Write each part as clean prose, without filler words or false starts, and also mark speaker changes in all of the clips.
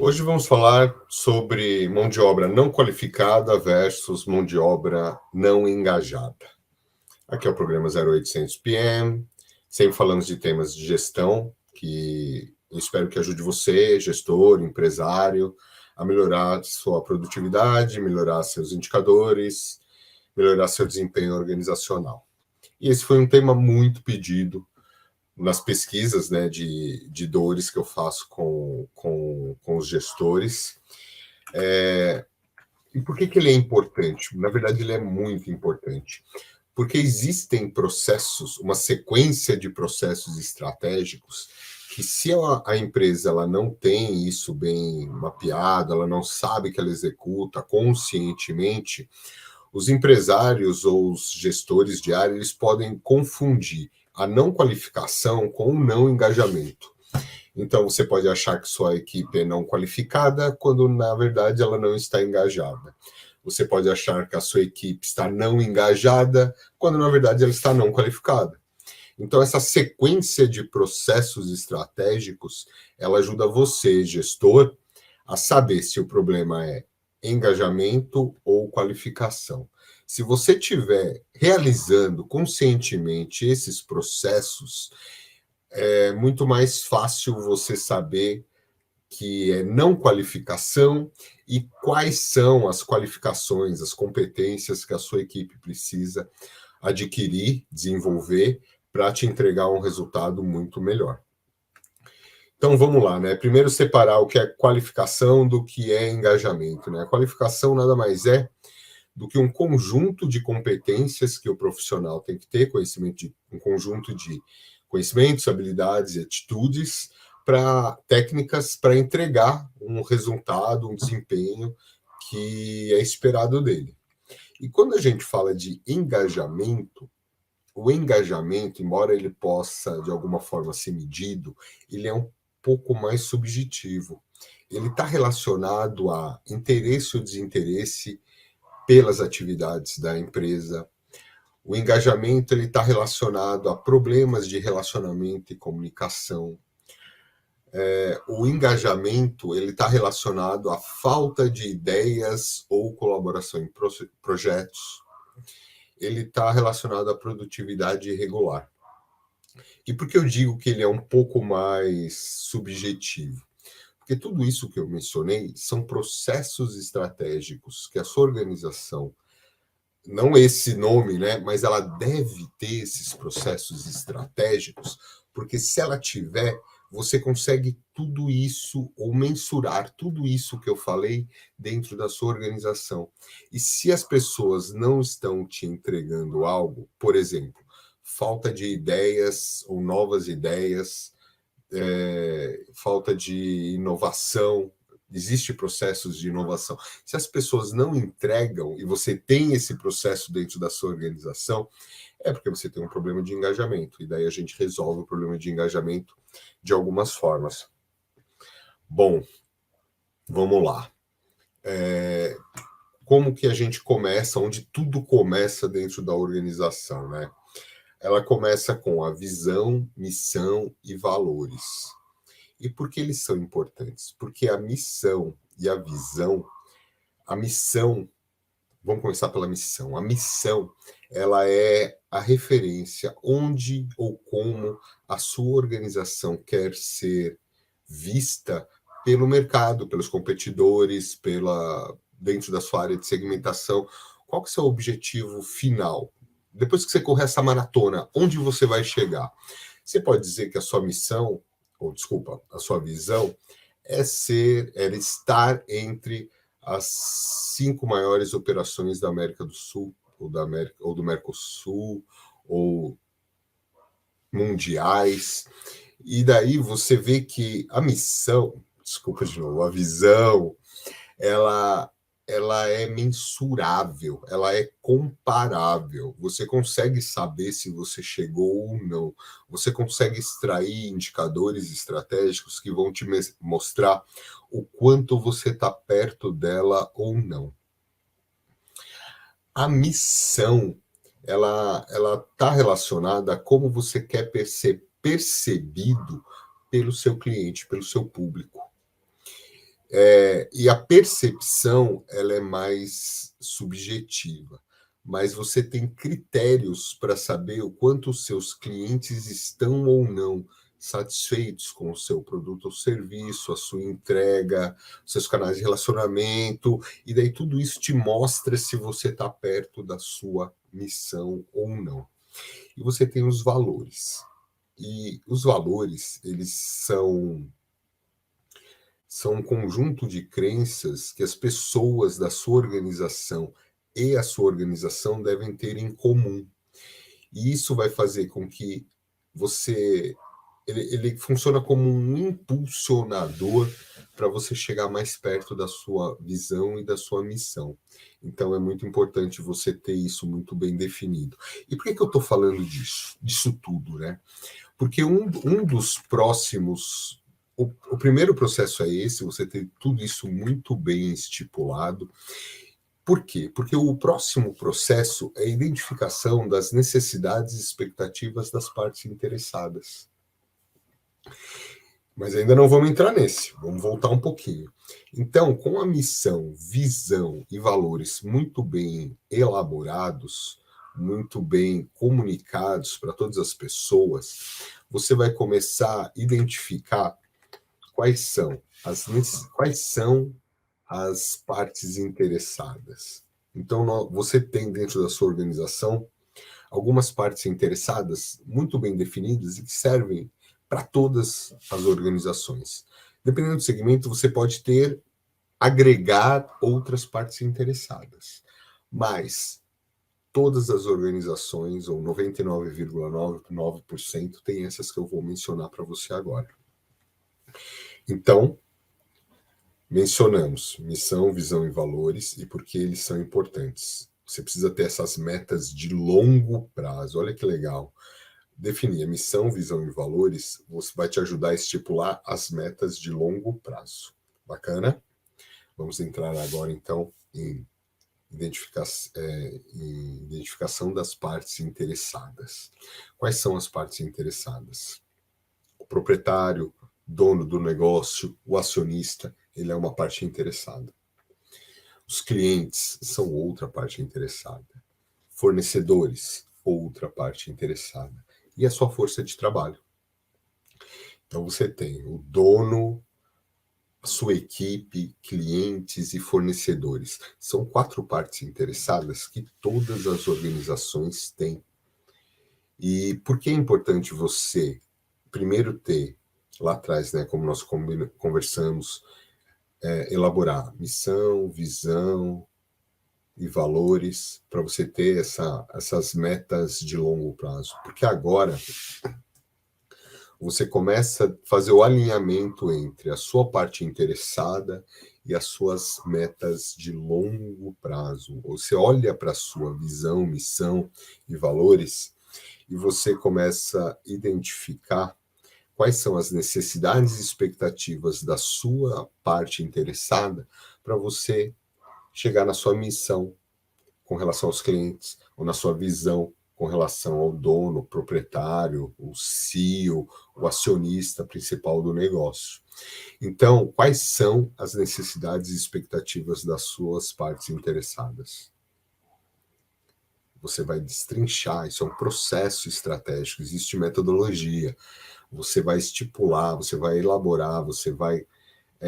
Speaker 1: Hoje vamos falar sobre mão de obra não qualificada versus mão de obra não engajada. Aqui é o programa 0800 PM, sempre falamos de temas de gestão, que eu espero que ajude você, gestor, empresário, a melhorar sua produtividade, melhorar seus indicadores, melhorar seu desempenho organizacional. E esse foi um tema muito pedido nas pesquisas, né, de dores que eu faço com os gestores. E por que ele é importante? Na verdade, ele é muito importante, porque existem processos, uma sequência de processos estratégicos, que se a empresa ela não tem isso bem mapeado, ela não sabe que ela executa conscientemente, os empresários ou os gestores de área, eles podem confundir a não qualificação com o não engajamento. Então, você pode achar que sua equipe é não qualificada, quando, na verdade, ela não está engajada. Você pode achar que a sua equipe está não engajada, quando, na verdade, ela está não qualificada. Então, essa sequência de processos estratégicos, ela ajuda você, gestor, a saber se o problema é engajamento ou qualificação. Se você estiver realizando conscientemente esses processos, é muito mais fácil você saber que é não qualificação e quais são as qualificações, as competências que a sua equipe precisa adquirir, desenvolver, para te entregar um resultado muito melhor. Então vamos lá, né? Primeiro separar o que é qualificação do que é engajamento, né? A qualificação nada mais é do que um conjunto de competências que o profissional tem que ter, um conjunto de conhecimentos, habilidades e atitudes para técnicas para entregar um resultado, um desempenho que é esperado dele. E quando a gente fala de engajamento, o engajamento, embora ele possa de alguma forma ser medido, ele é um pouco mais subjetivo. Ele está relacionado a interesse ou desinteresse pelas atividades da empresa. O engajamento ele está relacionado a problemas de relacionamento e comunicação. O engajamento ele está relacionado à falta de ideias ou colaboração em projetos. Ele está relacionado à produtividade irregular. E por que eu digo que ele é um pouco mais subjetivo? Porque tudo isso que eu mencionei são processos estratégicos que a sua organização, não esse nome, né, mas ela deve ter esses processos estratégicos, porque se ela tiver, você consegue tudo isso, ou mensurar tudo isso que eu falei dentro da sua organização. E se as pessoas não estão te entregando algo, por exemplo, falta de ideias ou novas ideias, falta de inovação, existe processos de inovação. Se as pessoas não entregam e você tem esse processo dentro da sua organização, é porque você tem um problema de engajamento. E daí a gente resolve o problema de engajamento de algumas formas. Bom, vamos lá. Como que a gente começa, onde tudo começa dentro da organização, né? Ela começa com a visão, missão e valores. E por que eles são importantes? Porque a missão e a visão, a missão, vamos começar pela missão. A missão, ela é a referência onde ou como a sua organização quer ser vista pelo mercado, pelos competidores, dentro da sua área de segmentação. Qual que é o seu objetivo final? Depois que você correr essa maratona, onde você vai chegar? Você pode dizer que a sua missão, ou desculpa, a sua visão é estar entre as 5 maiores operações da América do Sul, ou do Mercosul, ou mundiais. E daí você vê que a missão, desculpa de novo, a visão, ela é mensurável, ela é comparável. Você consegue saber se você chegou ou não. Você consegue extrair indicadores estratégicos que vão te mostrar o quanto você está perto dela ou não. A missão, ela está relacionada a como você quer ser percebido pelo seu cliente, pelo seu público. E a percepção, ela é mais subjetiva, mas você tem critérios para saber o quanto os seus clientes estão ou não satisfeitos com o seu produto ou serviço, a sua entrega, os seus canais de relacionamento, e daí tudo isso te mostra se você está perto da sua missão ou não. E você tem os valores. E os valores, eles são um conjunto de crenças que as pessoas da sua organização e a sua organização devem ter em comum. E isso vai fazer com que você... Ele funciona como um impulsionador para você chegar mais perto da sua visão e da sua missão. Então, é muito importante você ter isso muito bem definido. E por que eu estou falando disso tudo, né? Porque um dos próximos... O primeiro processo é esse, você ter tudo isso muito bem estipulado. Por quê? Porque o próximo processo é a identificação das necessidades e expectativas das partes interessadas. Mas ainda não vamos entrar nesse, vamos voltar um pouquinho. Então, com a missão, visão e valores muito bem elaborados, muito bem comunicados para todas as pessoas, você vai começar a identificar quais são as partes interessadas. Então, você tem dentro da sua organização algumas partes interessadas muito bem definidas e que servem para todas as organizações. Dependendo do segmento, você pode agregar outras partes interessadas. Mas todas as organizações, ou 99,99%, tem essas que eu vou mencionar para você agora. Então, mencionamos missão, visão e valores e por que eles são importantes. Você precisa ter essas metas de longo prazo. Olha que legal. Definir a missão, visão e valores você vai te ajudar a estipular as metas de longo prazo. Bacana? Vamos entrar agora, então, em identificação das partes interessadas. Quais são as partes interessadas? O proprietário, dono do negócio, o acionista, ele é uma parte interessada. Os clientes são outra parte interessada. Fornecedores, outra parte interessada. E a sua força de trabalho. Então você tem o dono, a sua equipe, clientes e fornecedores. São 4 partes interessadas que todas as organizações têm. E por que é importante você primeiro ter lá atrás, né, como nós conversamos, elaborar missão, visão e valores para você ter essas metas de longo prazo. Porque agora você começa a fazer o alinhamento entre a sua parte interessada e as suas metas de longo prazo. Você olha para a sua visão, missão e valores e você começa a identificar quais são as necessidades e expectativas da sua parte interessada para você chegar na sua missão com relação aos clientes, ou na sua visão com relação ao dono, proprietário, o CEO, o acionista principal do negócio. Então, quais são as necessidades e expectativas das suas partes interessadas? Você vai destrinchar, isso é um processo estratégico, existe metodologia. Você vai estipular, você vai elaborar, você vai,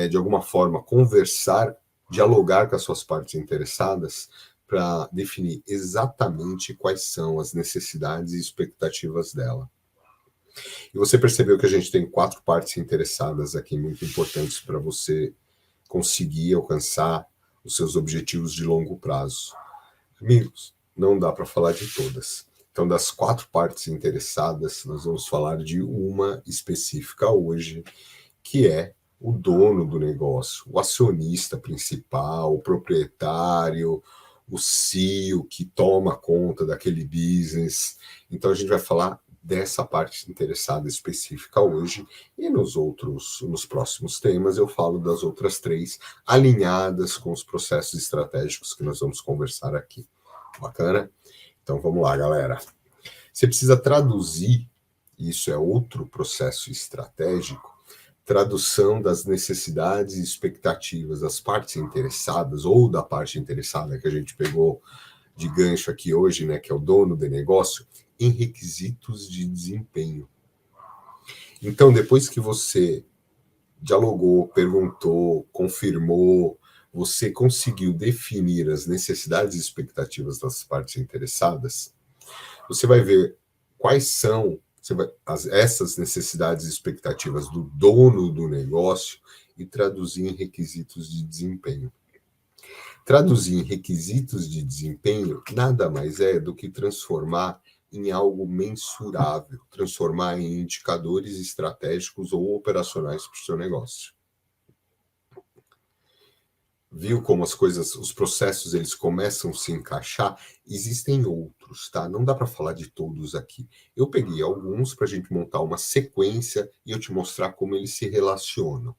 Speaker 1: de alguma forma, conversar, dialogar com as suas partes interessadas para definir exatamente quais são as necessidades e expectativas dela. E você percebeu que a gente tem 4 partes interessadas aqui muito importantes para você conseguir alcançar os seus objetivos de longo prazo. Amigos, não dá para falar de todas. Então, das 4 partes interessadas, nós vamos falar de uma específica hoje, que é o dono do negócio, o acionista principal, o proprietário, o CEO que toma conta daquele business. Então, a gente vai falar dessa parte interessada específica hoje, e nos próximos temas eu falo das outras 3, alinhadas com os processos estratégicos que nós vamos conversar aqui. Bacana? Então vamos lá, galera. Você precisa traduzir, isso é outro processo estratégico, tradução das necessidades e expectativas das partes interessadas, ou da parte interessada que a gente pegou de gancho aqui hoje, né, que é o dono do negócio, em requisitos de desempenho. Então, depois que você dialogou, perguntou, confirmou, você conseguiu definir as necessidades e expectativas das partes interessadas, você vai ver quais são essas necessidades e expectativas do dono do negócio e traduzir em requisitos de desempenho. Traduzir em requisitos de desempenho nada mais é do que transformar em algo mensurável, transformar em indicadores estratégicos ou operacionais para o seu negócio. Viu como as coisas, os processos, eles começam a se encaixar? Existem outros, tá? Não dá para falar de todos aqui. Eu peguei alguns para a gente montar uma sequência e eu te mostrar como eles se relacionam.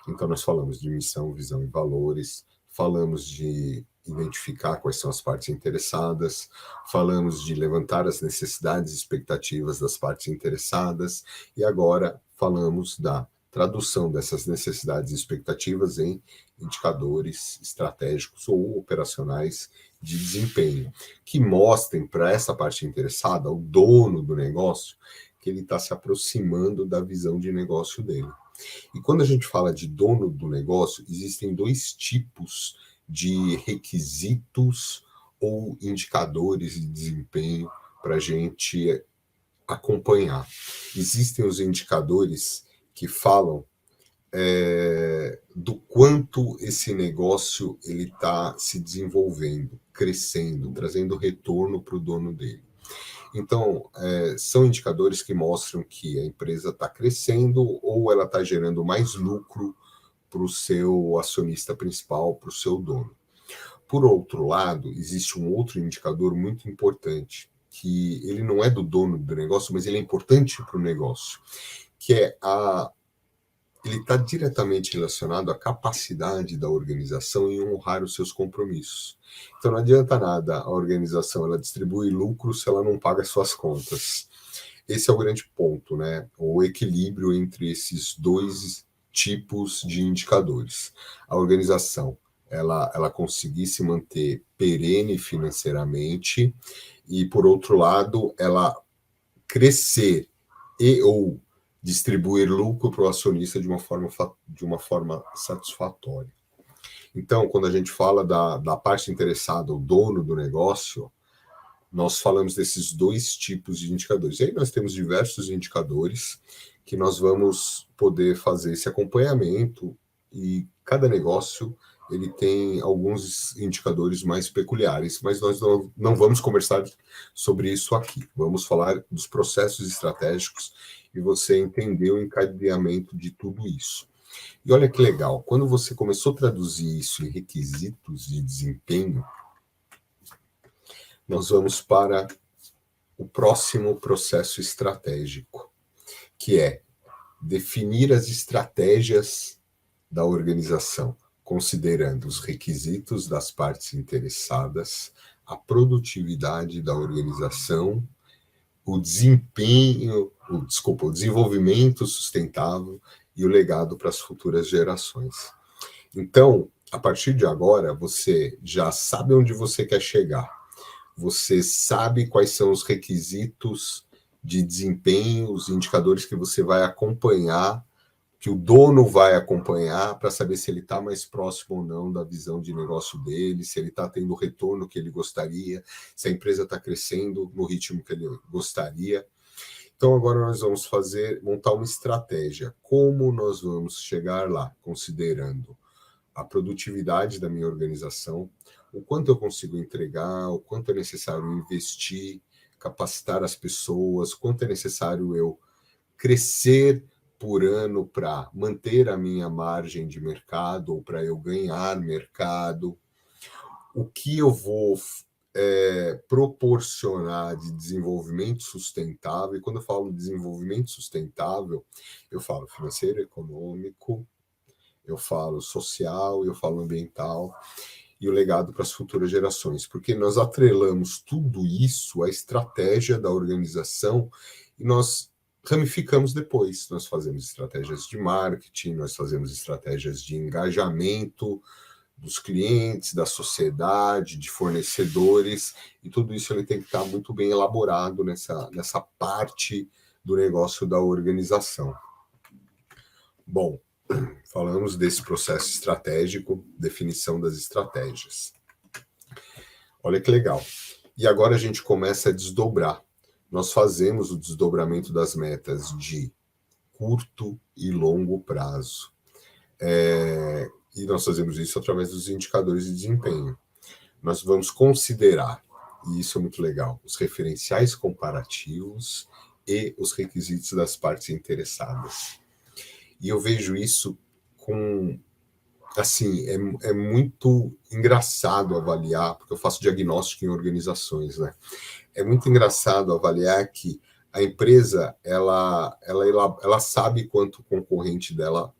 Speaker 1: Então, nós falamos de missão, visão e valores, falamos de identificar quais são as partes interessadas, falamos de levantar as necessidades e expectativas das partes interessadas, e agora falamos da tradução dessas necessidades e expectativas em indicadores estratégicos ou operacionais de desempenho, que mostrem para essa parte interessada, o dono do negócio, que ele está se aproximando da visão de negócio dele. E quando a gente fala de dono do negócio, existem dois tipos de requisitos ou indicadores de desempenho para a gente acompanhar. Existem os indicadores que falam do quanto esse negócio ele está se desenvolvendo, crescendo, trazendo retorno para o dono dele. Então, são indicadores que mostram que a empresa está crescendo ou ela está gerando mais lucro para o seu acionista principal, para o seu dono. Por outro lado, existe um outro indicador muito importante, que ele não é do dono do negócio, mas ele é importante para o negócio, que é ele está diretamente relacionado à capacidade da organização em honrar os seus compromissos. Então, não adianta nada a organização ela distribuir lucro se ela não paga suas contas. Esse é o grande ponto, né? O equilíbrio entre esses dois tipos de indicadores. A organização, ela conseguir se manter perene financeiramente e, por outro lado, ela crescer e ou distribuir lucro para o acionista de uma forma satisfatória. Então, quando a gente fala da parte interessada, o dono do negócio, nós falamos desses dois tipos de indicadores. E aí nós temos diversos indicadores que nós vamos poder fazer esse acompanhamento e cada negócio ele tem alguns indicadores mais peculiares, mas nós não vamos conversar sobre isso aqui. Vamos falar dos processos estratégicos e você entender o encadeamento de tudo isso. E olha que legal, quando você começou a traduzir isso em requisitos de desempenho, nós vamos para o próximo processo estratégico, que é definir as estratégias da organização, considerando os requisitos das partes interessadas, a produtividade da organização, o desenvolvimento sustentável e o legado para as futuras gerações. Então, a partir de agora, você já sabe onde você quer chegar. Você sabe quais são os requisitos de desempenho, os indicadores que você vai acompanhar, que o dono vai acompanhar para saber se ele está mais próximo ou não da visão de negócio dele, se ele está tendo o retorno que ele gostaria, se a empresa está crescendo no ritmo que ele gostaria. Então, agora nós vamos montar uma estratégia. Como nós vamos chegar lá, considerando a produtividade da minha organização, o quanto eu consigo entregar, o quanto é necessário investir, capacitar as pessoas, quanto é necessário eu crescer por ano para manter a minha margem de mercado ou para eu ganhar mercado, o que eu vou proporcionar de desenvolvimento sustentável. E quando eu falo desenvolvimento sustentável, eu falo financeiro, econômico, eu falo social, eu falo ambiental e o legado para as futuras gerações, porque nós atrelamos tudo isso à estratégia da organização e nós ramificamos depois. Nós fazemos estratégias de marketing, nós fazemos estratégias de engajamento dos clientes, da sociedade, de fornecedores, e tudo isso ele tem que estar muito bem elaborado nessa parte do negócio da organização. Bom, falamos desse processo estratégico, definição das estratégias. Olha que legal. E agora a gente começa a desdobrar. Nós fazemos o desdobramento das metas de curto e longo prazo. E nós fazemos isso através dos indicadores de desempenho. Nós vamos considerar, e isso é muito legal, os referenciais comparativos e os requisitos das partes interessadas. E eu vejo isso com... Assim, é muito engraçado avaliar, porque eu faço diagnóstico em organizações, né? É muito engraçado avaliar que a empresa, ela sabe quanto o concorrente dela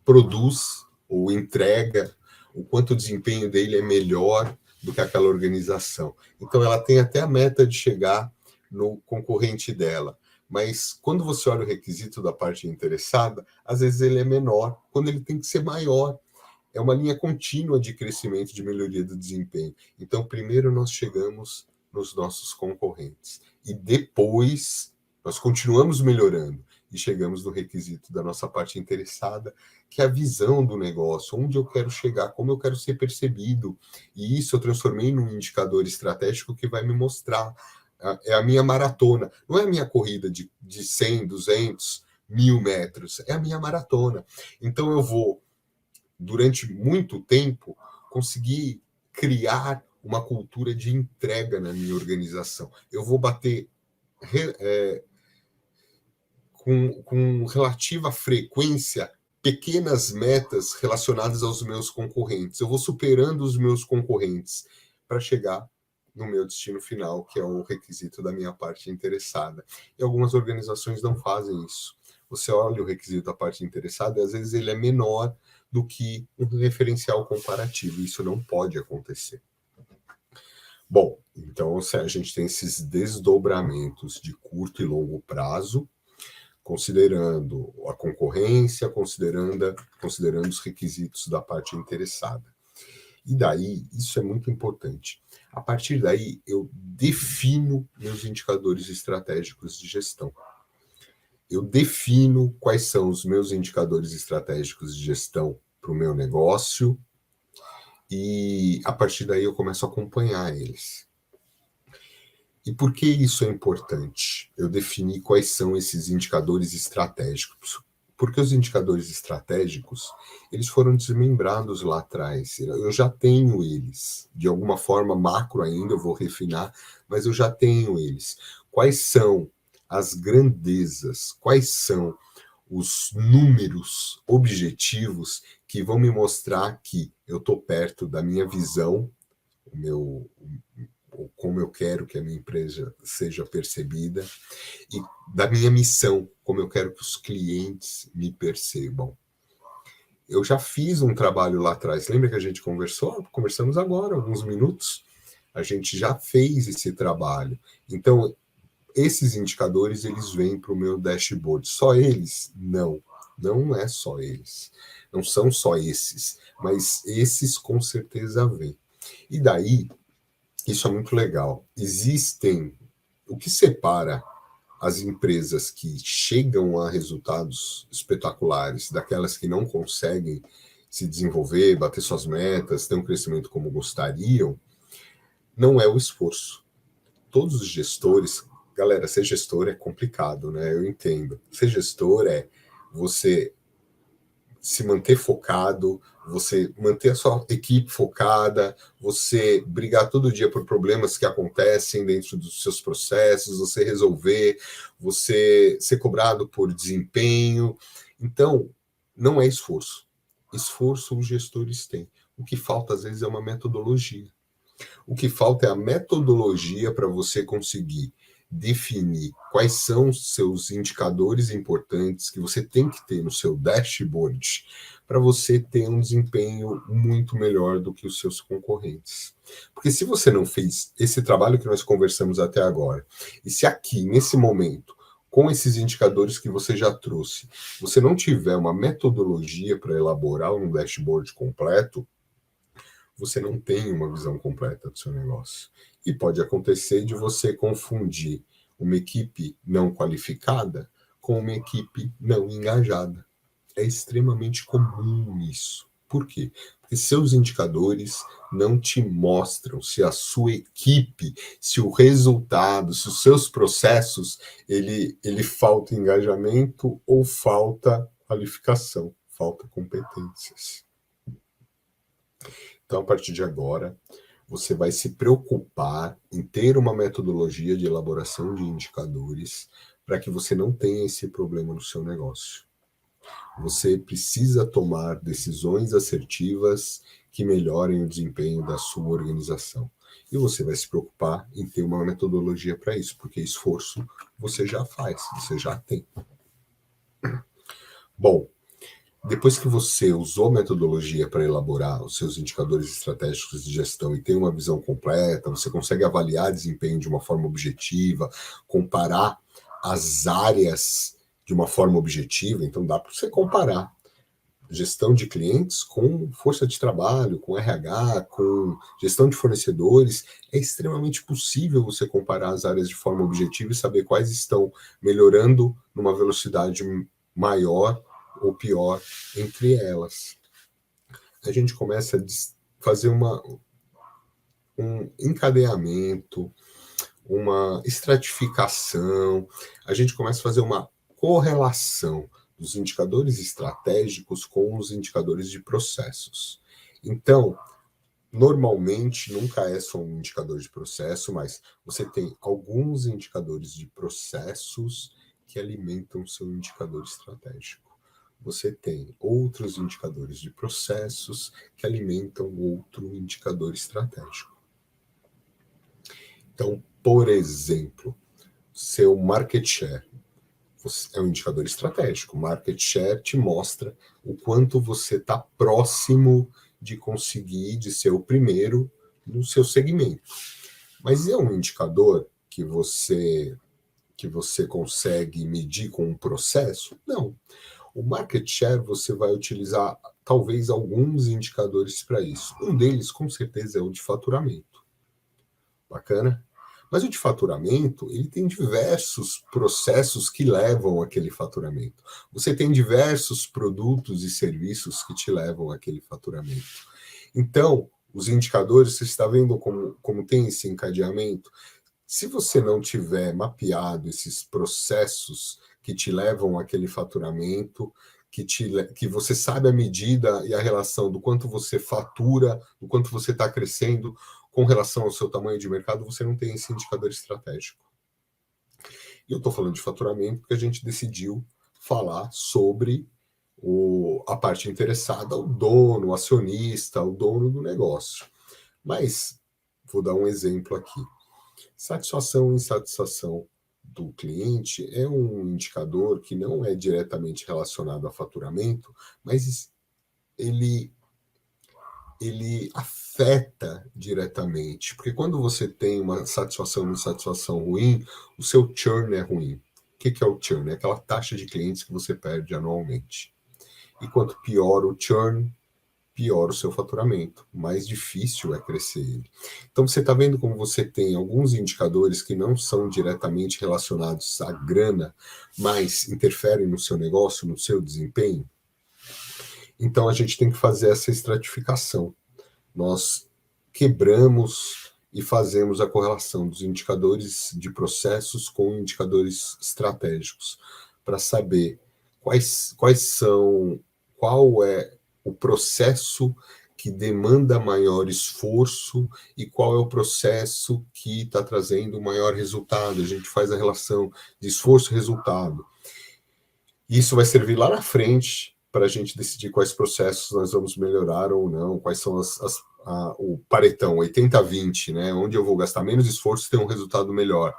Speaker 1: produz ou entrega, o quanto o desempenho dele é melhor do que aquela organização. Então, ela tem até a meta de chegar no concorrente dela. Mas quando você olha o requisito da parte interessada, às vezes ele é menor, quando ele tem que ser maior. É uma linha contínua de crescimento, de melhoria do desempenho. Então, primeiro nós chegamos nos nossos concorrentes. E depois nós continuamos melhorando e chegamos no requisito da nossa parte interessada, que é a visão do negócio, onde eu quero chegar, como eu quero ser percebido. E isso eu transformei num indicador estratégico que vai me mostrar. É a minha maratona, não é a minha corrida de 100, 200, 1000 metros, é a minha maratona. Então eu vou, durante muito tempo, conseguir criar uma cultura de entrega na minha organização. Eu vou bater com relativa frequência pequenas metas relacionadas aos meus concorrentes. Eu vou superando os meus concorrentes para chegar no meu destino final, que é o requisito da minha parte interessada. E algumas organizações não fazem isso. Você olha o requisito da parte interessada e às vezes ele é menor do que um referencial comparativo. Isso não pode acontecer. Bom, então a gente tem esses desdobramentos de curto e longo prazo, considerando a concorrência, considerando os requisitos da parte interessada. E daí, isso é muito importante. A partir daí, eu defino meus indicadores estratégicos de gestão. Eu defino quais são os meus indicadores estratégicos de gestão para o meu negócio e, a partir daí, eu começo a acompanhar eles. E por que isso é importante? Eu defini quais são esses indicadores estratégicos. Porque os indicadores estratégicos, eles foram desmembrados lá atrás. Eu já tenho eles. De alguma forma, macro ainda, eu vou refinar, mas eu já tenho eles. Quais são as grandezas? Quais são os números objetivos que vão me mostrar que eu estou perto da minha visão, como eu quero que a minha empresa seja percebida, e da minha missão, como eu quero que os clientes me percebam. Eu já fiz um trabalho lá atrás, lembra que a gente conversou? Conversamos agora, alguns minutos. A gente já fez esse trabalho. Então, esses indicadores, eles vêm para o meu dashboard. Só eles? Não, não é só eles. Não são só esses, mas esses com certeza vêm. E daí, isso é muito legal. O que separa as empresas que chegam a resultados espetaculares daquelas que não conseguem se desenvolver, bater suas metas, ter um crescimento como gostariam, não é o esforço. Todos os gestores, galera, ser gestor é complicado, né? Eu entendo. Ser gestor é você se manter focado, você manter a sua equipe focada, você brigar todo dia por problemas que acontecem dentro dos seus processos, você resolver, você ser cobrado por desempenho. Então, não é esforço. Esforço os gestores têm. O que falta, às vezes, é uma metodologia. O que falta é a metodologia para você conseguir definir quais são os seus indicadores importantes que você tem que ter no seu dashboard para você ter um desempenho muito melhor do que os seus concorrentes. Porque se você não fez esse trabalho que nós conversamos até agora, e se aqui, nesse momento, com esses indicadores que você já trouxe, você não tiver uma metodologia para elaborar um dashboard completo, você não tem uma visão completa do seu negócio. E pode acontecer de você confundir uma equipe não qualificada com uma equipe não engajada. É extremamente comum isso. Por quê? Porque seus indicadores não te mostram se a sua equipe, se o resultado, se os seus processos, ele falta engajamento ou falta qualificação, falta competências. Então, a partir de agora, você vai se preocupar em ter uma metodologia de elaboração de indicadores para que você não tenha esse problema no seu negócio. Você precisa tomar decisões assertivas que melhorem o desempenho da sua organização. E você vai se preocupar em ter uma metodologia para isso, porque esforço você já faz, você já tem. Bom, depois que você usou metodologia para elaborar os seus indicadores estratégicos de gestão e tem uma visão completa, você consegue avaliar desempenho de uma forma objetiva, comparar as áreas de uma forma objetiva, então dá para você comparar gestão de clientes com força de trabalho, com RH, com gestão de fornecedores. É extremamente possível você comparar as áreas de forma objetiva e saber quais estão melhorando numa velocidade maior ou pior entre elas. A gente começa a fazer um encadeamento, uma estratificação, a gente começa a fazer uma correlação dos indicadores estratégicos com os indicadores de processos. Então, normalmente, nunca é só um indicador de processo, mas você tem alguns indicadores de processos que alimentam o seu indicador estratégico. Você tem outros indicadores de processos que alimentam outro indicador estratégico. Então, por exemplo, seu market share é um indicador estratégico. Market share te mostra o quanto você está próximo de conseguir, de ser o primeiro no seu segmento. Mas é um indicador que você consegue medir com um processo? Não. O market share você vai utilizar talvez alguns indicadores para isso. Um deles, com certeza, é o de faturamento. Bacana? Mas o de faturamento, ele tem diversos processos que levam àquele faturamento. Você tem diversos produtos e serviços que te levam àquele faturamento. Então, os indicadores, você está vendo como tem esse encadeamento? Se você não tiver mapeado esses processos que te levam àquele faturamento, que você sabe a medida e a relação do quanto você fatura, do quanto você está crescendo com relação ao seu tamanho de mercado, você não tem esse indicador estratégico. E eu estou falando de faturamento porque a gente decidiu falar sobre a parte interessada, o dono, o acionista, o dono do negócio. Mas, vou dar um exemplo aqui. Satisfação e insatisfação do cliente é um indicador que não é diretamente relacionado a faturamento, mas ele afeta diretamente, porque quando você tem uma satisfação e insatisfação ruim, o seu churn é ruim. O que é o churn? É aquela taxa de clientes que você perde anualmente. E quanto pior o churn, pior o seu faturamento, mais difícil é crescer ele. Então você está vendo como você tem alguns indicadores que não são diretamente relacionados à grana, mas interferem no seu negócio, no seu desempenho? Então a gente tem que fazer essa estratificação. Nós quebramos e fazemos a correlação dos indicadores de processos com indicadores estratégicos, para saber qual é o processo que demanda maior esforço e qual é o processo que está trazendo maior resultado. A gente faz a relação de esforço e resultado. Isso vai servir lá na frente para a gente decidir quais processos nós vamos melhorar ou não, quais são o paretão, 80-20, né? Onde eu vou gastar menos esforço e ter um resultado melhor.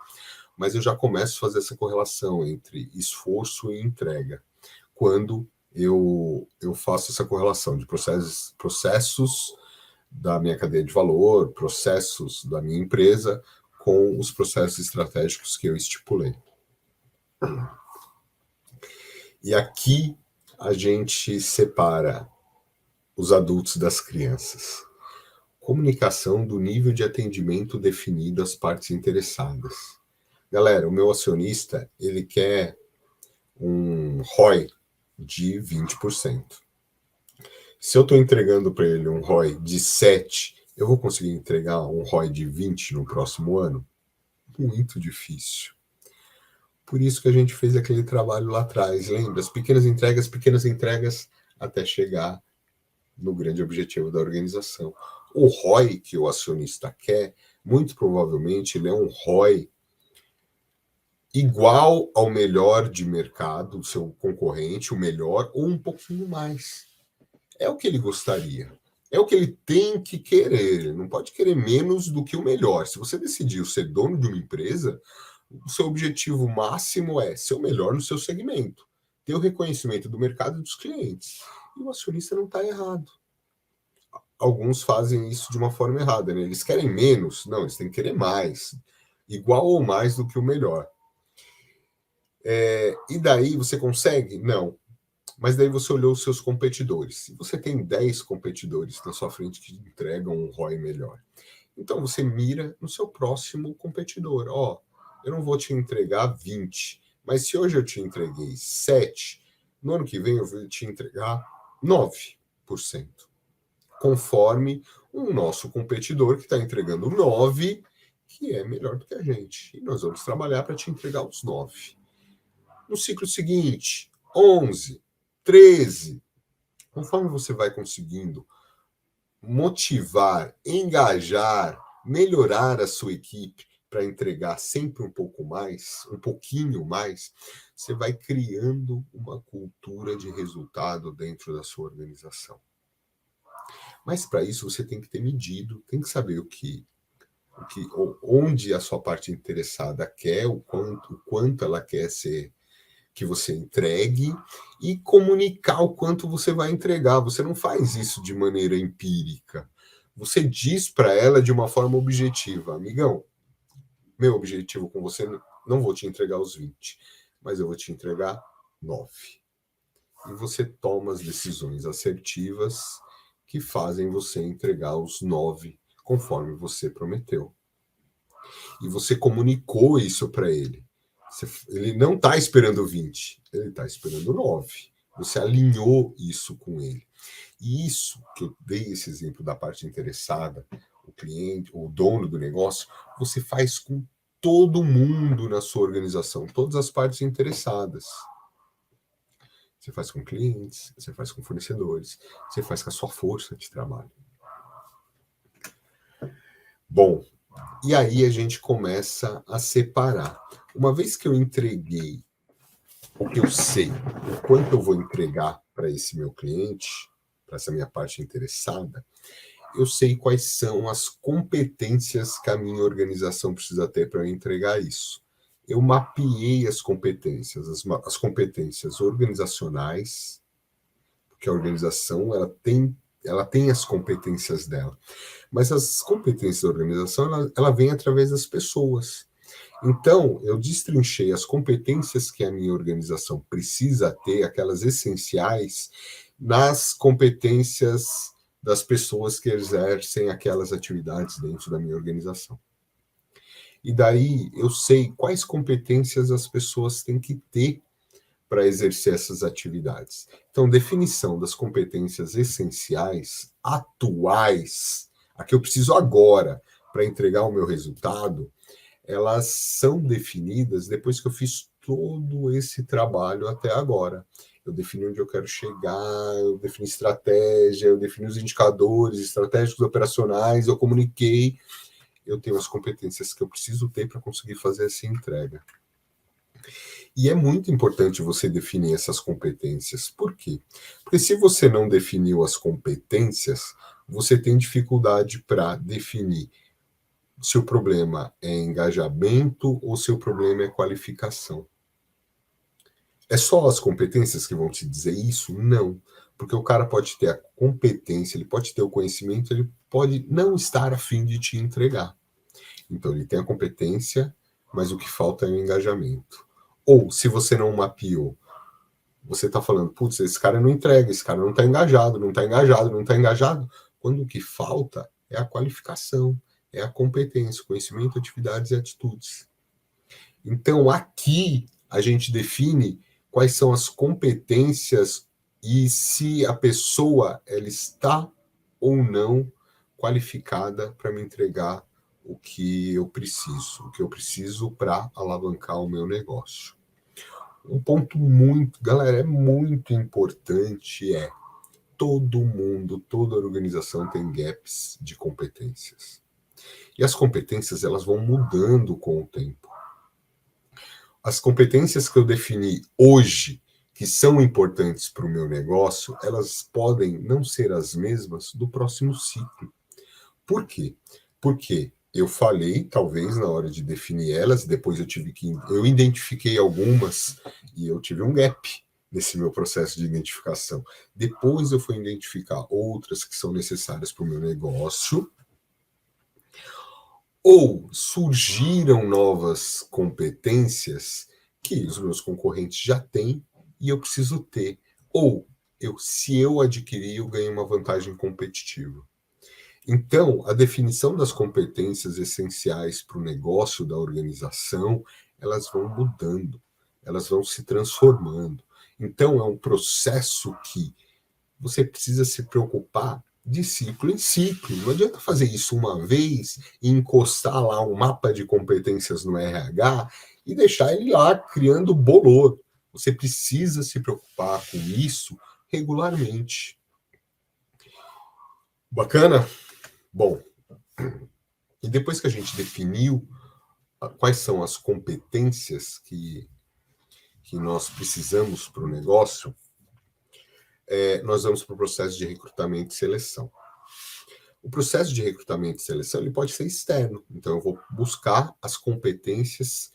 Speaker 1: Mas eu já começo a fazer essa correlação entre esforço e entrega, quando eu faço essa correlação de processos da minha cadeia de valor, processos da minha empresa, com os processos estratégicos que eu estipulei. E aqui a gente separa os adultos das crianças. Comunicação do nível de atendimento definido às partes interessadas. Galera, o meu acionista, ele quer um ROI de 20%. Se eu estou entregando para ele um ROI de 7, eu vou conseguir entregar um ROI de 20 no próximo ano? Muito difícil. Por isso que a gente fez aquele trabalho lá atrás, lembra? As pequenas entregas, até chegar no grande objetivo da organização. O ROI que o acionista quer, muito provavelmente, ele é um ROI igual ao melhor de mercado, o seu concorrente, o melhor, ou um pouquinho mais. É o que ele gostaria. É o que ele tem que querer. Ele não pode querer menos do que o melhor. Se você decidiu ser dono de uma empresa, o seu objetivo máximo é ser o melhor no seu segmento, ter o reconhecimento do mercado e dos clientes. E o acionista não está errado. Alguns fazem isso de uma forma errada, né? Eles querem menos, não, eles têm que querer mais, igual ou mais do que o melhor. E daí você consegue? Não. Mas daí você olhou os seus competidores. Se você tem 10 competidores na sua frente que entregam um ROI melhor, então você mira no seu próximo competidor. Ó, eu não vou te entregar 20, mas se hoje eu te entreguei 7, no ano que vem eu vou te entregar 9%. Conforme o nosso competidor que está entregando 9, que é melhor do que a gente. E nós vamos trabalhar para te entregar os 9. No ciclo seguinte, 11, 13. Conforme você vai conseguindo motivar, engajar, melhorar a sua equipe para entregar sempre um pouco mais, um pouquinho mais, você vai criando uma cultura de resultado dentro da sua organização. Mas para isso você tem que ter medido, tem que saber onde a sua parte interessada quer, o quanto ela quer ser que você entregue e comunicar o quanto você vai entregar. Você não faz isso de maneira empírica. Você diz para ela de uma forma objetiva, amigão, meu objetivo com você, não vou te entregar os 20, mas eu vou te entregar 9. E você toma as decisões assertivas que fazem você entregar os 9 conforme você prometeu. E você comunicou isso para ele. Ele não está esperando 20, ele está esperando 9. Você alinhou isso com ele. E isso que eu dei esse exemplo da parte interessada, o cliente, o dono do negócio, você faz com todo mundo na sua organização, todas as partes interessadas. Você faz com clientes, você faz com fornecedores, você faz com a sua força de trabalho. Bom, e aí a gente começa a separar. Uma vez que eu entreguei o que eu sei, o quanto eu vou entregar para esse meu cliente, para essa minha parte interessada, eu sei quais são as competências que a minha organização precisa ter para eu entregar isso. Eu mapeei as competências, as competências organizacionais, porque a organização ela tem as competências dela, mas as competências da organização ela vem através das pessoas. Então, eu destrinchei as competências que a minha organização precisa ter, aquelas essenciais, nas competências das pessoas que exercem aquelas atividades dentro da minha organização. E daí eu sei quais competências as pessoas têm que ter para exercer essas atividades. Então, definição das competências essenciais, atuais, a que eu preciso agora para entregar o meu resultado, elas são definidas depois que eu fiz todo esse trabalho até agora. Eu defini onde eu quero chegar, eu defini estratégia, eu defini os indicadores estratégicos operacionais, eu comuniquei, eu tenho as competências que eu preciso ter para conseguir fazer essa entrega. E é muito importante você definir essas competências. Por quê? Porque se você não definiu as competências, você tem dificuldade para definir se o problema é engajamento ou se o problema é qualificação. É só as competências que vão te dizer isso? Não. Porque o cara pode ter a competência, ele pode ter o conhecimento, ele pode não estar a fim de te entregar. Então, ele tem a competência, mas o que falta é o engajamento. Ou, se você não mapeou, você está falando, putz, esse cara não entrega, esse cara não está engajado, não está engajado, não está engajado, quando o que falta é a qualificação, é a competência, conhecimento, atividades e atitudes. Então, aqui a gente define quais são as competências e se a pessoa ela está ou não qualificada para me entregar o que eu preciso para alavancar o meu negócio. Um ponto muito, galera, é muito importante todo mundo, toda organização tem gaps de competências. E as competências elas vão mudando com o tempo. As competências que eu defini hoje, que são importantes para o meu negócio, elas podem não ser as mesmas do próximo ciclo. Por quê? Porque eu falei, talvez, na hora de definir elas, depois eu identifiquei algumas e eu tive um gap nesse meu processo de identificação. Depois eu fui identificar outras que são necessárias para o meu negócio, ou surgiram novas competências que os meus concorrentes já têm e eu preciso ter. Ou se eu adquirir, eu ganho uma vantagem competitiva. Então, a definição das competências essenciais para o negócio da organização, elas vão mudando, elas vão se transformando. Então, é um processo que você precisa se preocupar de ciclo em ciclo. Não adianta fazer isso uma vez e encostar lá um mapa de competências no RH e deixar ele lá criando bolor. Você precisa se preocupar com isso regularmente. Bacana? Bom, e depois que a gente definiu quais são as competências que nós precisamos para o negócio, nós vamos para o processo de recrutamento e seleção. O processo de recrutamento e seleção ele pode ser externo, então eu vou buscar as competências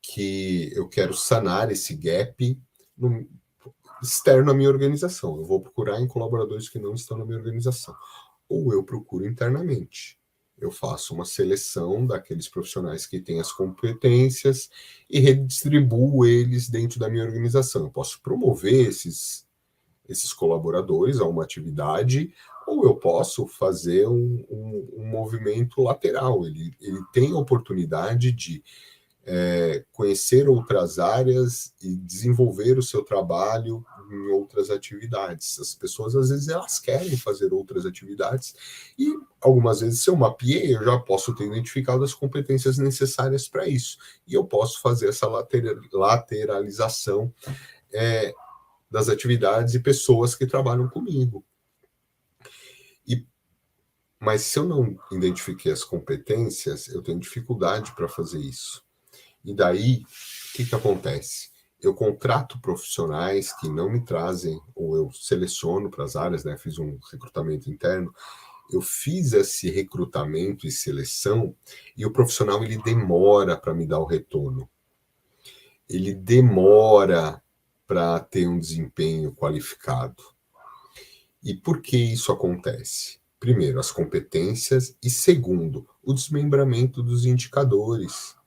Speaker 1: que eu quero sanar esse gap externo à minha organização. Eu vou procurar em colaboradores que não estão na minha organização. Ou eu procuro internamente. Eu faço uma seleção daqueles profissionais que têm as competências e redistribuo eles dentro da minha organização. Eu posso promover esses colaboradores a uma atividade, ou eu posso fazer um movimento lateral. Ele tem a oportunidade de conhecer outras áreas e desenvolver o seu trabalho em outras atividades. As pessoas, às vezes, elas querem fazer outras atividades e, algumas vezes, se eu mapeei, eu já posso ter identificado as competências necessárias para isso. E eu posso fazer essa lateralização das atividades e pessoas que trabalham comigo. Mas se eu não identifiquei as competências, eu tenho dificuldade para fazer isso. E daí, o que acontece? Eu contrato profissionais que não me trazem, ou eu seleciono para as áreas, né? Fiz um recrutamento interno, eu fiz esse recrutamento e seleção, e o profissional ele demora para me dar o retorno. Ele demora para ter um desempenho qualificado. E por que isso acontece? Primeiro, as competências, e segundo, o desmembramento dos indicadores.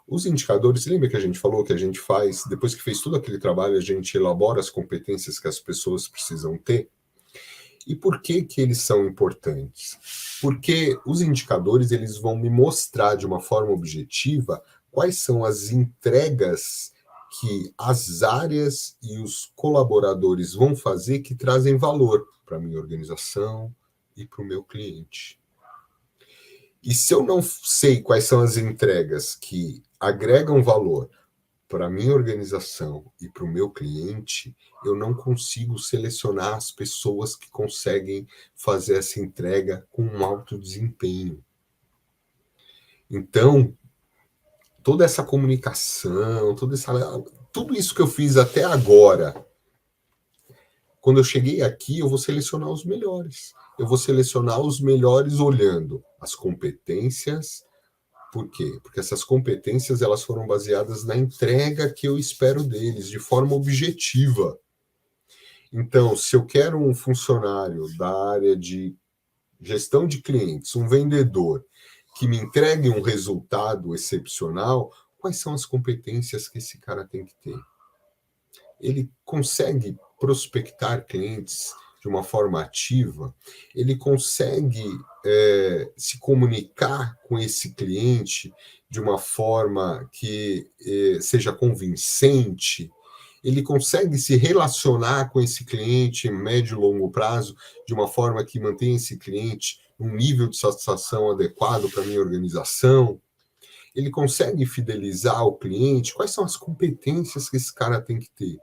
Speaker 1: Os indicadores, lembra que a gente falou que a gente faz, depois que fez todo aquele trabalho, a gente elabora as competências que as pessoas precisam ter? E por que eles são importantes? Porque os indicadores eles vão me mostrar de uma forma objetiva quais são as entregas que as áreas e os colaboradores vão fazer que trazem valor para a minha organização e para o meu cliente. E se eu não sei quais são as entregas que agregam valor para a minha organização e para o meu cliente, eu não consigo selecionar as pessoas que conseguem fazer essa entrega com um alto desempenho. Então, toda essa comunicação, tudo isso que eu fiz até agora, quando eu cheguei aqui, eu vou selecionar os melhores. Eu vou selecionar os melhores olhando as competências. Por quê? Porque essas competências elas foram baseadas na entrega que eu espero deles, de forma objetiva. Então, se eu quero um funcionário da área de gestão de clientes, um vendedor, que me entregue um resultado excepcional, quais são as competências que esse cara tem que ter? Ele consegue prospectar clientes de uma forma ativa? Ele consegue se comunicar com esse cliente de uma forma que seja convincente? Ele consegue se relacionar com esse cliente em médio e longo prazo de uma forma que mantenha esse cliente num nível de satisfação adequado para a minha organização? Ele consegue fidelizar o cliente? Quais são as competências que esse cara tem que ter?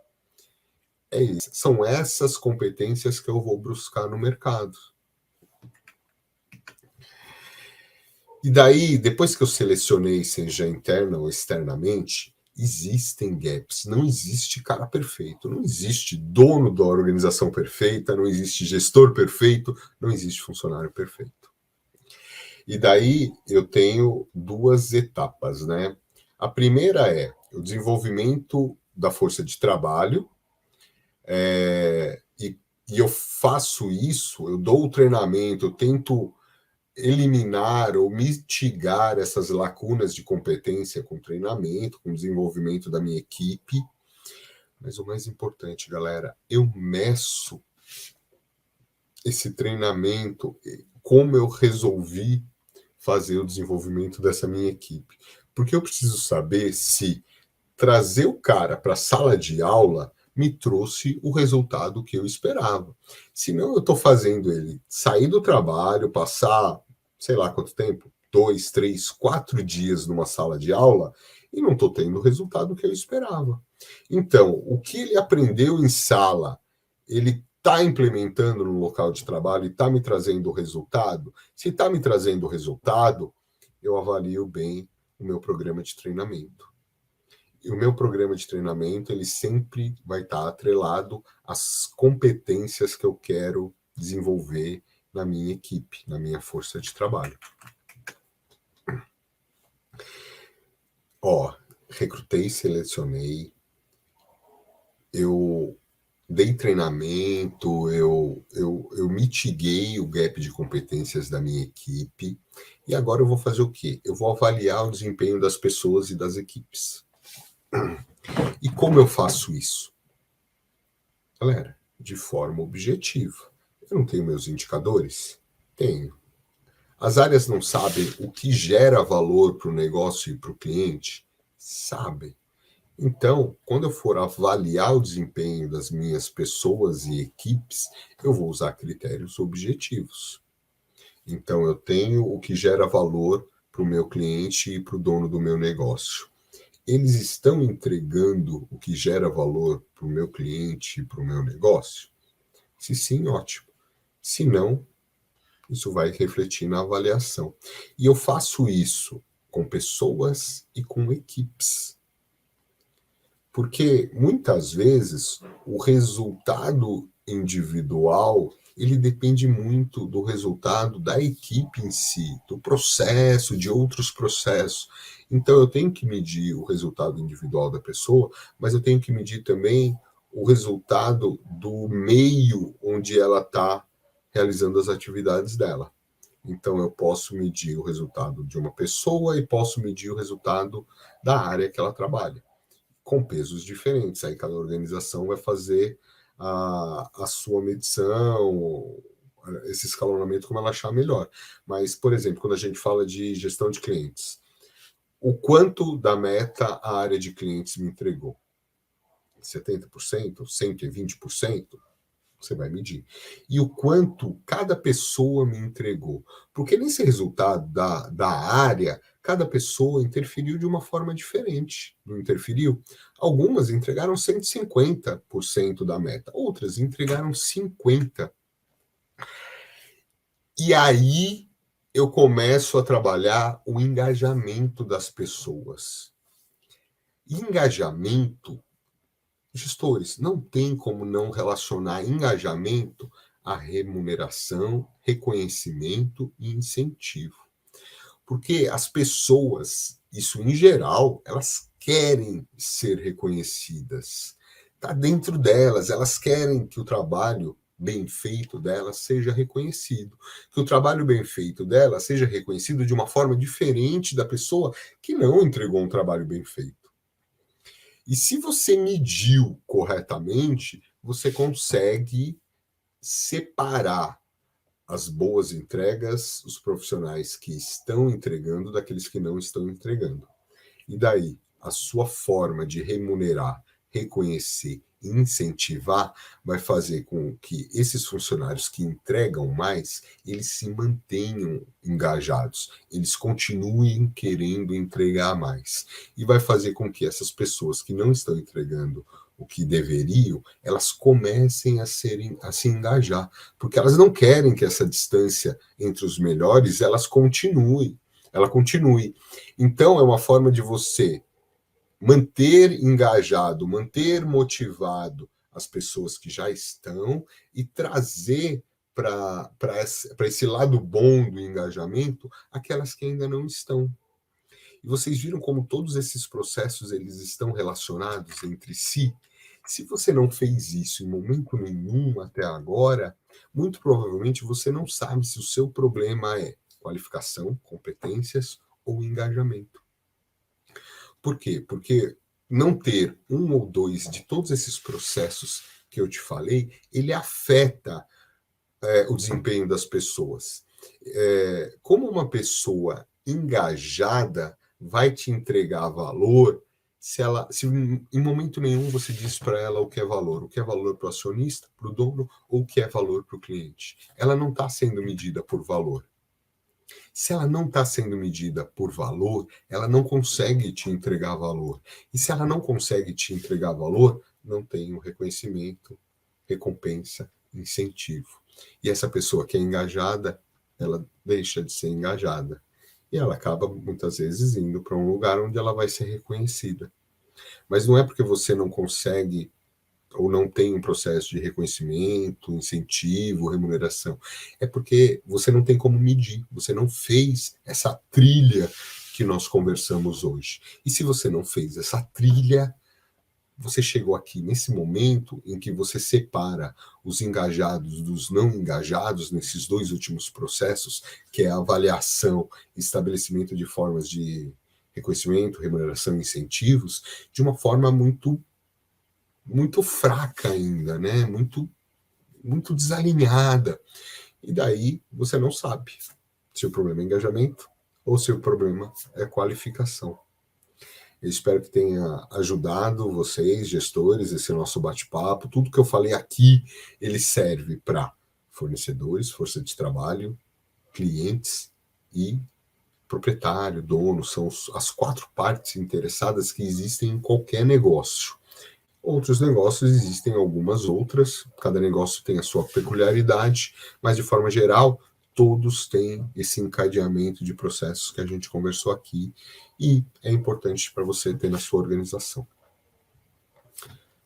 Speaker 1: São essas competências que eu vou buscar no mercado. E daí, depois que eu selecionei, seja interna ou externamente, existem gaps. Não existe cara perfeito, não existe dono da organização perfeita, não existe gestor perfeito, não existe funcionário perfeito. E daí eu tenho duas etapas, né? A primeira é o desenvolvimento da força de trabalho, e eu faço isso, eu dou o treinamento, eu tento eliminar ou mitigar essas lacunas de competência com treinamento, com desenvolvimento da minha equipe. Mas o mais importante, galera, eu meço esse treinamento, como eu resolvi fazer o desenvolvimento dessa minha equipe. Porque eu preciso saber se trazer o cara para a sala de aula me trouxe o resultado que eu esperava. Senão eu estou fazendo ele sair do trabalho, passar, sei lá quanto tempo, 2, 3, 4 dias numa sala de aula e não estou tendo o resultado que eu esperava. Então, o que ele aprendeu em sala, ele está implementando no local de trabalho e está me trazendo o resultado? Se está me trazendo o resultado, eu avalio bem o meu programa de treinamento. E o meu programa de treinamento, ele sempre vai estar atrelado às competências que eu quero desenvolver na minha equipe, na minha força de trabalho. Recrutei, selecionei, eu dei treinamento, eu mitiguei o gap de competências da minha equipe, e agora eu vou fazer o quê? Eu vou avaliar o desempenho das pessoas e das equipes. E como eu faço isso? Galera, de forma objetiva. Eu não tenho meus indicadores? Tenho. As áreas não sabem o que gera valor para o negócio e para o cliente? Sabem. Então, quando eu for avaliar o desempenho das minhas pessoas e equipes, eu vou usar critérios objetivos. Então, eu tenho o que gera valor para o meu cliente e para o dono do meu negócio. Eles estão entregando o que gera valor para o meu cliente e para o meu negócio? Se sim, ótimo. Se não, isso vai refletir na avaliação. E eu faço isso com pessoas e com equipes. Porque muitas vezes o resultado individual ele depende muito do resultado da equipe em si, do processo, de outros processos. Então eu tenho que medir o resultado individual da pessoa, mas eu tenho que medir também o resultado do meio onde ela está realizando as atividades dela. Então eu posso medir o resultado de uma pessoa e posso medir o resultado da área que ela trabalha, com pesos diferentes. Aí cada organização vai fazer a sua medição, esse escalonamento como ela achar melhor. Mas, por exemplo, quando a gente fala de gestão de clientes, o quanto da meta a área de clientes me entregou? 70%? 120%? Você vai medir. E o quanto cada pessoa me entregou. Porque nesse resultado da área, cada pessoa interferiu de uma forma diferente. Não interferiu? Algumas entregaram 150% da meta, outras entregaram 50%. E aí eu começo a trabalhar o engajamento das pessoas. Engajamento, gestores, não tem como não relacionar engajamento a remuneração, reconhecimento e incentivo. Porque as pessoas, isso em geral, elas querem ser reconhecidas. Está dentro delas, elas querem que o trabalho bem feito dela seja reconhecido, que o trabalho bem feito dela seja reconhecido de uma forma diferente da pessoa que não entregou um trabalho bem feito. E se você mediu corretamente, você consegue separar as boas entregas, os profissionais que estão entregando daqueles que não estão entregando. E daí, a sua forma de remunerar, reconhecer e incentivar vai fazer com que esses funcionários que entregam mais, eles se mantenham engajados, eles continuem querendo entregar mais. E vai fazer com que essas pessoas que não estão entregando o que deveriam, elas comecem a se engajar, porque elas não querem que essa distância entre os melhores, ela continue. Então, é uma forma de você manter engajado, manter motivado as pessoas que já estão e trazer para esse lado bom do engajamento aquelas que ainda não estão. E vocês viram como todos esses processos eles estão relacionados entre si? Se você não fez isso em momento nenhum até agora, muito provavelmente você não sabe se o seu problema é qualificação, competências ou engajamento. Por quê? Porque não ter um ou dois de todos esses processos que eu te falei, ele afeta o desempenho das pessoas. Como uma pessoa engajada vai te entregar valor se em momento nenhum você diz para ela o que é valor para o acionista, para o dono, ou o que é valor para o cliente. Ela não está sendo medida por valor. Se ela não está sendo medida por valor, ela não consegue te entregar valor. E se ela não consegue te entregar valor, não tem o reconhecimento, recompensa, incentivo. E essa pessoa que é engajada, ela deixa de ser engajada. E ela acaba, muitas vezes, indo para um lugar onde ela vai ser reconhecida. Mas não é porque você não consegue ou não tem um processo de reconhecimento, incentivo, remuneração. É porque você não tem como medir, você não fez essa trilha que nós conversamos hoje. E se você não fez essa trilha, você chegou aqui nesse momento em que você separa os engajados dos não engajados nesses dois últimos processos, que é a avaliação e estabelecimento de formas de reconhecimento, remuneração e incentivos, de uma forma muito fraca ainda, né? Muito desalinhada. E daí você não sabe se o problema é engajamento ou se o problema é qualificação. Eu espero que tenha ajudado vocês, gestores, esse nosso bate-papo. Tudo que eu falei aqui, ele serve para fornecedores, força de trabalho, clientes e proprietário, dono. São as 4 partes interessadas que existem em qualquer negócio. Outros negócios existem algumas outras, cada negócio tem a sua peculiaridade, mas de forma geral, todos têm esse encadeamento de processos que a gente conversou aqui e é importante para você ter na sua organização.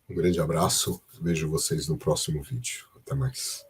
Speaker 1: Um grande abraço, vejo vocês no próximo vídeo. Até mais.